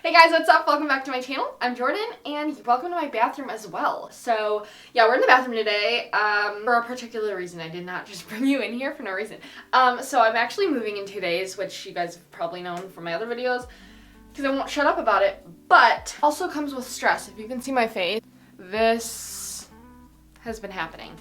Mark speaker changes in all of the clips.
Speaker 1: Hey guys, what's up? Welcome back to my channel. I'm Jordan, and welcome to my bathroom as well. So, yeah, we're in the bathroom today for a particular reason. I did not just bring you in here for no reason. So I'm actually moving in 2 days, which you guys have probably known from my other videos, because I won't shut up about it, but also comes with stress. If you can see my face, this has been happening,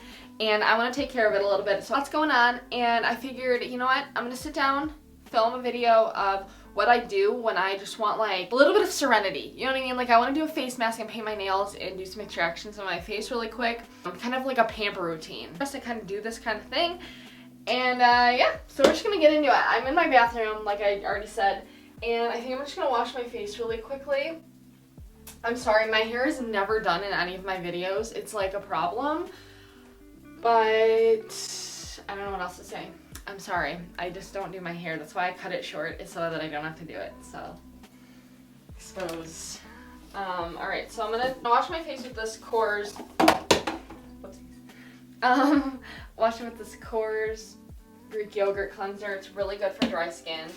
Speaker 1: and I want to take care of it a little bit. So lots going on, and I figured, you know what, I'm going to sit down, film a video of what I do when I just want like a little bit of serenity. You know what I mean? Like I want to do a face mask and paint my nails and do some extractions on my face really quick. Kind of like a pamper routine. Just to kind of do this kind of thing. And yeah, so we're just going to get into it. I'm in my bathroom, like I already said, and I think I'm just going to wash my face really quickly. I'm sorry, my hair is never done in any of my videos. It's like a problem, but I don't know what else to say. I'm sorry, I just don't do my hair. That's why I cut it short, is so that I don't have to do it. So, exposed. Alright, so I'm gonna wash my face with this Coors. Wash it with this Coors Greek yogurt cleanser. It's really good for dry skin.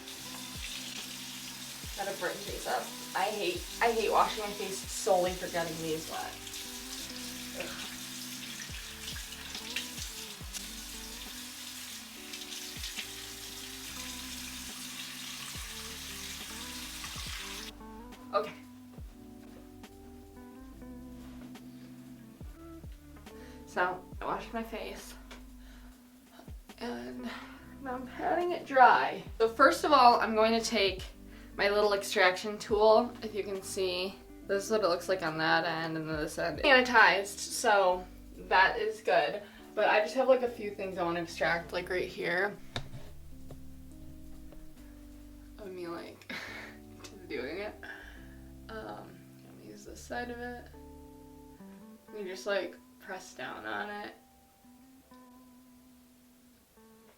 Speaker 1: Gotta brighten face up. I hate washing my face solely for getting these wet. Ugh. Okay. So, I washed my face, and now I'm patting it dry. So first of all, I'm going to take my little extraction tool. If you can see, this is what it looks like on that end, and then this end. Sanitized, so that is good. But I just have like a few things I want to extract, like right here. Of me like doing it. I'm gonna use this side of it. You just like press down on it.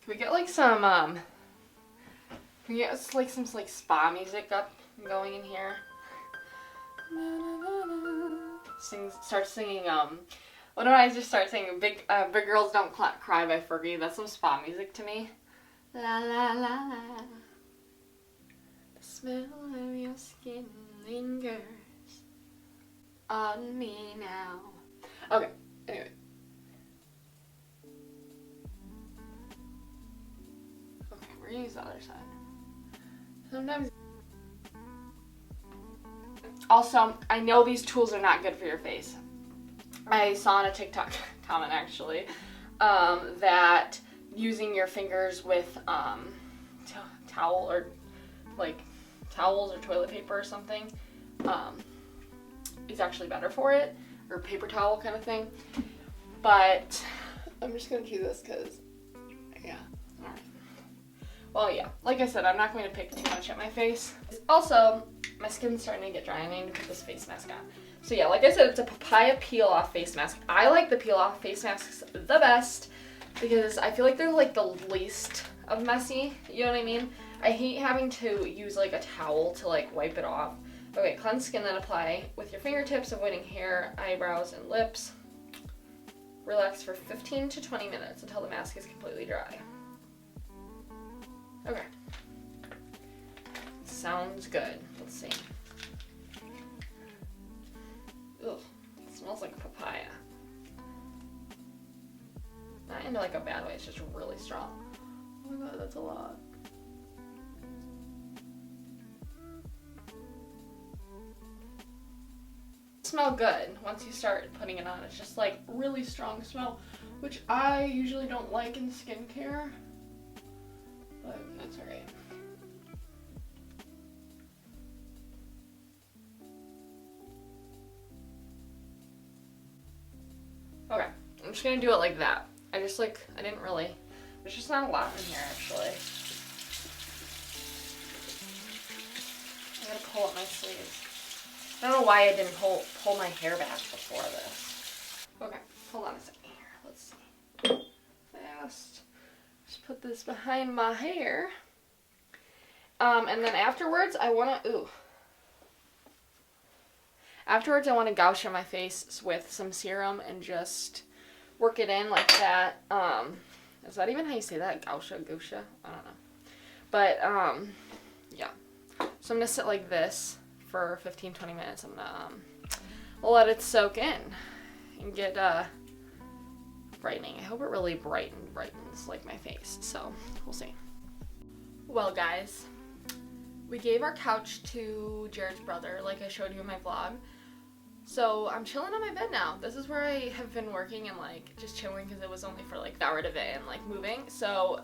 Speaker 1: Can we get like some can we get like some like spa music up and going in here? Start singing what do I just start singing? Big Girls Don't Cry by Fergie. That's some spa music to me. La la la la. The smell of your skin lingers on me now. Okay, anyway. Okay, we're gonna use the other side. Sometimes. Also, I know these tools are not good for your face. I saw on a TikTok comment actually that using your fingers with towel or like towels or toilet paper or something is actually better for it, or paper towel kind of thing. But I'm just gonna do this because, yeah. All right. Well, yeah. Like I said, I'm not going to pick too much at my face. Also, my skin's starting to get dry. I need to put this face mask on. So yeah, like I said, it's a papaya peel-off face mask. I like the peel-off face masks the best because I feel like they're like the least of messy. You know what I mean? I hate having to use like a towel to like wipe it off. Okay, cleanse skin, then apply with your fingertips, avoiding hair, eyebrows, and lips. Relax for 15 to 20 minutes until the mask is completely dry. Okay. Sounds good. Let's see. Ugh, it smells like papaya. Not in like a bad way, it's just really strong. Oh my god, that's a lot. Smell good once you start putting it on. It's just like really strong smell, which I usually don't like in skincare, but that's alright. Okay, I'm just gonna do it like that. I didn't really, there's just not a lot in here actually. I gotta pull up my sleeves. I don't know why I didn't pull my hair back before this. Okay, hold on a second here. Let's see. Fast. Just put this behind my hair. And then afterwards I wanna Afterwards I wanna gouge on my face with some serum and just work it in like that. Is that even how you say that? Goucha? I don't know. But yeah. So I'm gonna sit like this for 15-20 minutes. I'm gonna let it soak in and get brightening. I hope it really brightens like my face, so we'll see. Well guys, we gave our couch to Jared's brother like I showed you in my vlog. So I'm chilling on my bed now. This is where I have been working and like just chilling because it was only for like the hour today and like moving. So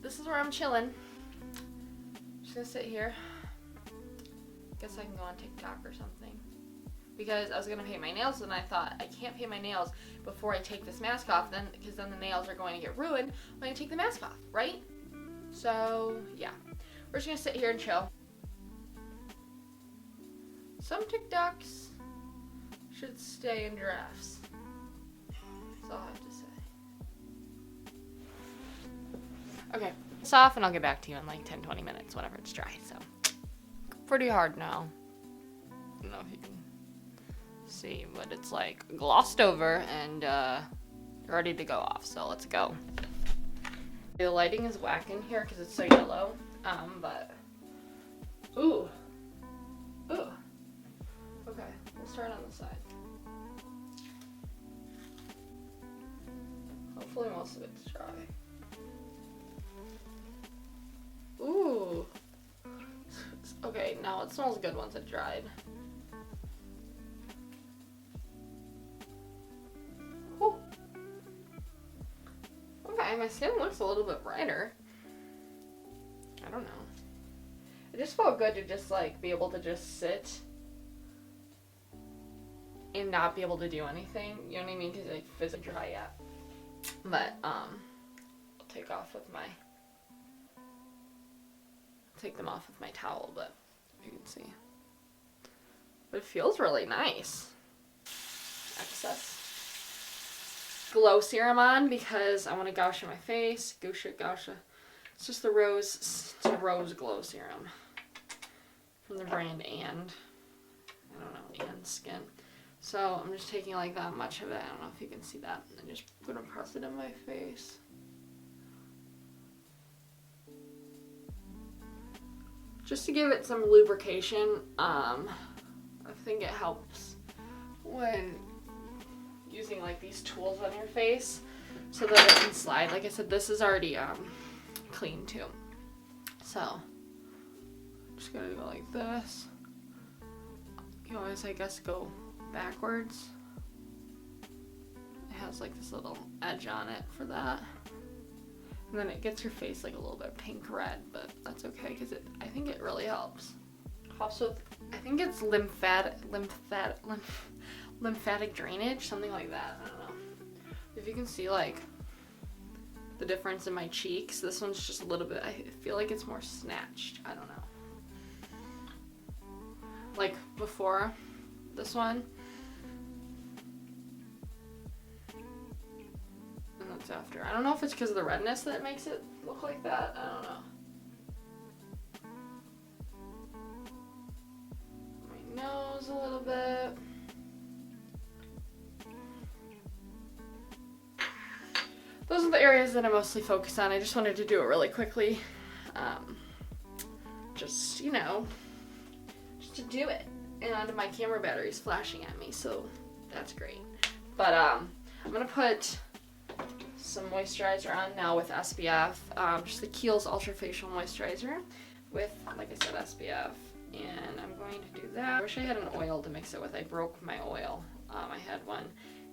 Speaker 1: this is where I'm chilling. Just gonna sit here. Guess I can go on TikTok or something. Because I was gonna paint my nails and I thought I can't paint my nails before I take this mask off, then because then the nails are going to get ruined when I take the mask off, right? So yeah, we're just gonna sit here and chill. Some TikToks should stay in giraffes. That's all I have to say. Okay, it's off and I'll get back to you in like 10-20 minutes whenever it's dry. So pretty hard now. I don't know if you can see, but it's like glossed over and ready to go off, so let's go. The lighting is whack in here because it's so yellow, but ooh, okay, we'll start on the side. Hopefully most of it's dry. Ooh, okay, now it smells good once it dried. Okay, my skin looks a little bit brighter. I don't know. It just felt good to just like be able to just sit and not be able to do anything. You know what I mean? Because like physically dry yet. But I'll take them off with my towel, but you can see. But it feels really nice. Excess glow serum on because I want to gouge my face. Gouge. It's just the rose glow serum from the brand and Skin. So I'm just taking like that much of it. I don't know if you can see that. And just gonna press it in my face. Just to give it some lubrication. I think it helps when using like these tools on your face so that it can slide. Like I said, this is already clean too. So I'm just gonna go like this. You always, I guess, go backwards. It has like this little edge on it for that. And then it gets your face like a little bit pink red, but that's okay because I think it really helps. Also, I think it's lymphatic drainage, something like that. I don't know. If you can see like the difference in my cheeks, this one's just a little bit, I feel like it's more snatched. I don't know. Like before this one. And that's after. I don't know if it's because of the redness that makes it look like that. I don't know. My nose a little bit. Those are the areas that I mostly focus on. I just wanted to do it really quickly. Just, you know, just to do it. And my camera battery's flashing at me, so that's great. But I'm gonna put some moisturizer on now with SPF. Just the Kiehl's Ultra Facial Moisturizer with, like I said, SPF. And I'm going to do that. I wish I had an oil to mix it with. I broke my oil. I had one,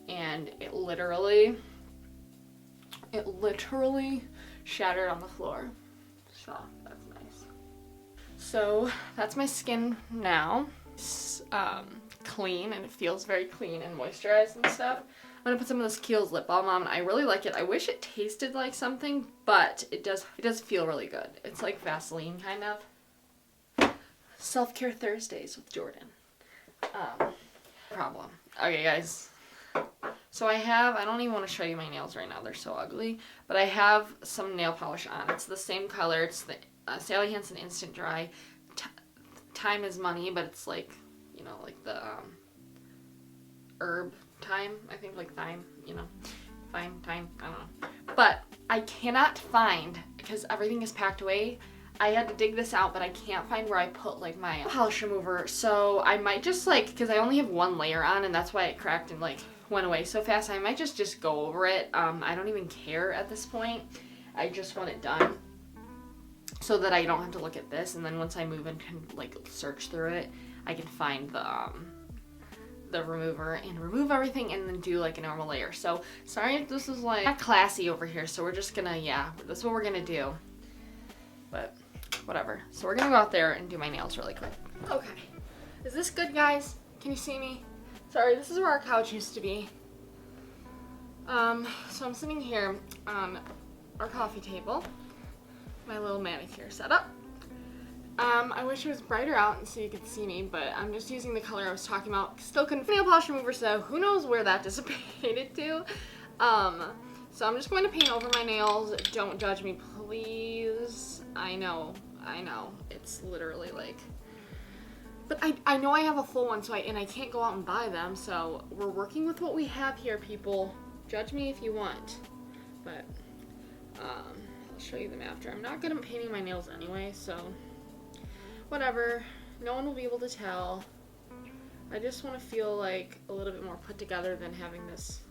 Speaker 1: and it literally shattered on the floor. So that's nice. So that's my skin now. It's clean and it feels very clean and moisturized and stuff. I'm gonna put some of this Kiehl's lip balm on. I really like it. I wish it tasted like something, but it does feel really good. It's like Vaseline kind of. Self-care Thursdays with Jordan. Problem. Okay guys. So I don't even want to show you my nails right now. They're so ugly. But I have some nail polish on. It's the same color. It's the Sally Hansen Instant Dry. Time is money, but it's like, you know, like the herb thyme. I think like thyme, you know. Thyme, I don't know. But I cannot find, because everything is packed away, I had to dig this out, but I can't find where I put like my polish remover. So I might just like, because I only have one layer on and that's why it cracked and like went away so fast, I might just go over it. I don't even care at this point. I just want it done so that I don't have to look at this, and then once I move and can like search through it, I can find the remover and remove everything and then do like a normal layer. So sorry if this is like not classy over here, so we're just gonna, yeah, that's what we're gonna do. But whatever. So we're gonna go out there and do my nails really quick. Okay. Is this good, guys? Can you see me? Sorry, this is where our couch used to be. So I'm sitting here on our coffee table, my little manicure setup. I wish it was brighter out so you could see me, but I'm just using the color I was talking about. Still couldn't find nail polish remover, so who knows where that dissipated to. So I'm just going to paint over my nails. Don't judge me, please. I know. It's literally like, but I know I have a full one, so I can't go out and buy them, so we're working with what we have here, people. Judge me if you want, but I'll show you them after. I'm not good at painting my nails anyway, so whatever. No one will be able to tell. I just want to feel like a little bit more put together than having this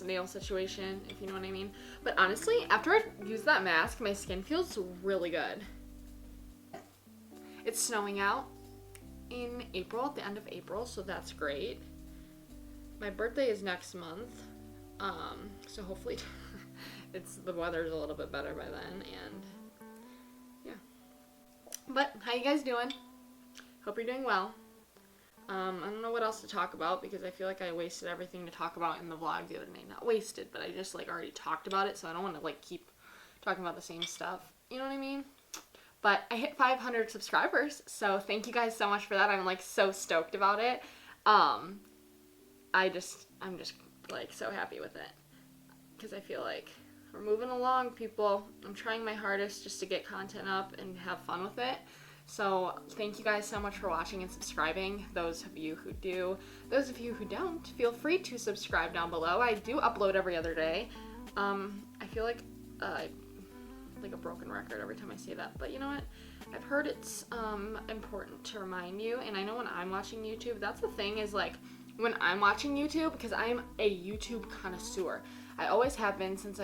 Speaker 1: nail situation, if you know what I mean. But honestly, after I use that mask, my skin feels really good. It's snowing out in April, at the end of April, so that's great. My birthday is next month, so hopefully the weather's a little bit better by then, and yeah. But how you guys doing? Hope you're doing well. I don't know what else to talk about because I feel like I wasted everything to talk about in the vlog the other day. Not wasted, but I just like already talked about it, so I don't want to like keep talking about the same stuff. You know what I mean? But I hit 500 subscribers, so thank you guys so much for that. I'm like so stoked about it. I'm just like so happy with it because I feel like we're moving along, people. I'm trying my hardest just to get content up and have fun with it. So thank you guys so much for watching and subscribing. Those of you who do. Those of you who don't, feel free to subscribe down below. I do upload every other day. I feel like a broken record every time I say that, but you know what? I've heard it's important to remind you, and I know when I'm watching YouTube, that's the thing is like when I'm watching YouTube, because I'm a YouTube connoisseur. I always have been since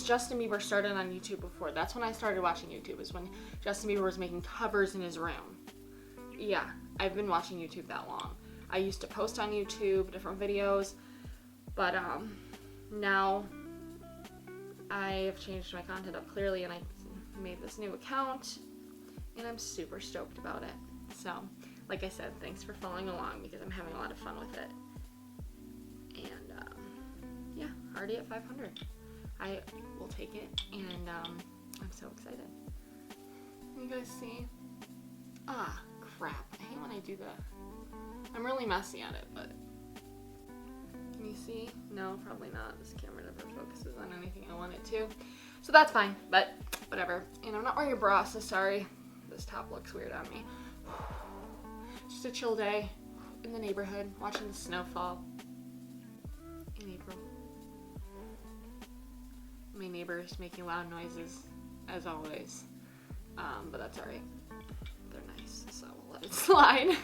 Speaker 1: Justin Bieber started on YouTube before. That's when I started watching YouTube, is when Justin Bieber was making covers in his room. Yeah, I've been watching YouTube that long. I used to post on YouTube, different videos, but now I have changed my content up clearly, and I made this new account, and I'm super stoked about it. So, like I said, thanks for following along because I'm having a lot of fun with it. And yeah, already at 500. I will take it, and I'm so excited. You guys see? Ah, crap. I hate when I do that. I'm really messy at it, but can you see? No, probably not. This camera never focuses on anything I want it to. So that's fine, but whatever. And I'm not wearing a bra, so sorry. This top looks weird on me. Just a chill day in the neighborhood, watching the snow fall in April. My neighbors making loud noises, as always. But that's alright. They're nice, so we'll let it slide.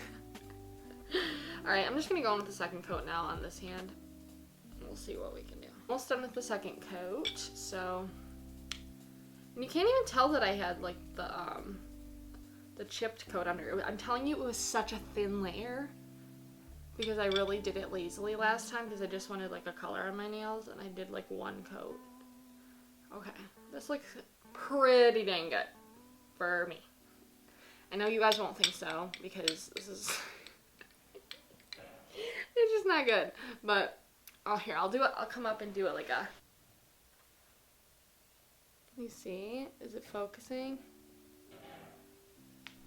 Speaker 1: Alright, I'm just going to go in with the second coat now on this hand. We'll see what we can do. Almost done with the second coat, so... And you can't even tell that I had, like, the chipped coat under. I'm telling you, it was such a thin layer. Because I really did it lazily last time, because I just wanted, like, a color on my nails, and I did, like, one coat. Okay, this looks pretty dang good for me. I know you guys won't think so, because this is... it's just not good. But, oh, here, I'll do it. I'll come up and do it like a... Can you see? Is it focusing?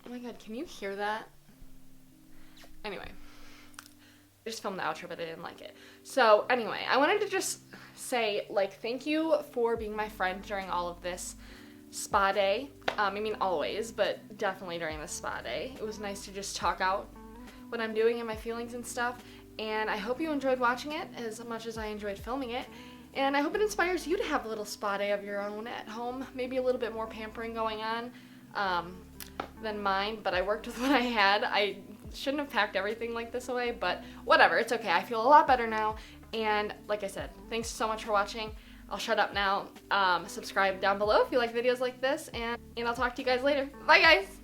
Speaker 1: Oh my god, can you hear that? Anyway. I just filmed the outro, but I didn't like it. So, anyway, I wanted to just say, like, thank you for being my friend during all of this spa day. I mean, always, but definitely during the spa day. It was nice to just talk out what I'm doing and my feelings and stuff. And I hope you enjoyed watching it as much as I enjoyed filming it. And I hope it inspires you to have a little spa day of your own at home. Maybe a little bit more pampering going on than mine, but I worked with what I had. I shouldn't have packed everything like this away, but whatever, it's okay. I feel a lot better now. And like I said, thanks so much for watching. I'll shut up now. Subscribe down below if you like videos like this, and I'll talk to you guys later. Bye, guys!